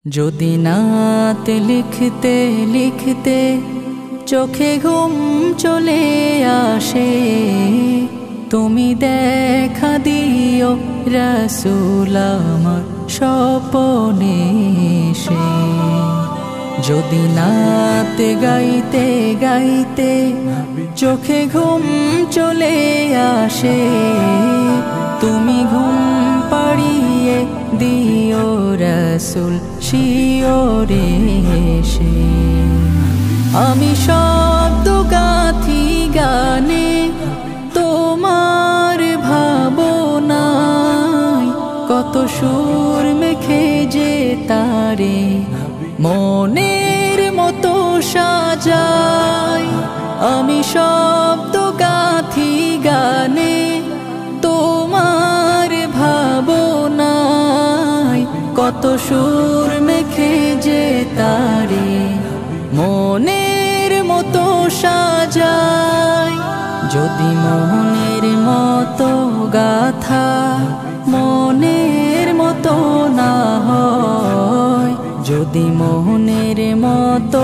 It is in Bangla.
যদি নাতে লিখতে লিখতে চোখে ঘুম চলে আসে, তুমি দেখা দিও রাসূল আমার স্বপনে এসে। যদি নাতে গাইতে গাইতে চোখে ঘুম চলে আসে, তুমি ঘুম পাড়িয়ে দিও রাসূল শিওরে এসে। আমি শব্দ গাথি গানে তোমার ভাবনায়, কত সুর মেখে যে তারে মনের মতো সাজাই। আমি শব্দ গাথি গানে তোমার ভাবনায়, কত সুর মেখে যে তারে মনের মতো সাজাই। যদি মনের মতো গাথা মনের মতো না হয়, যদি মনের মতো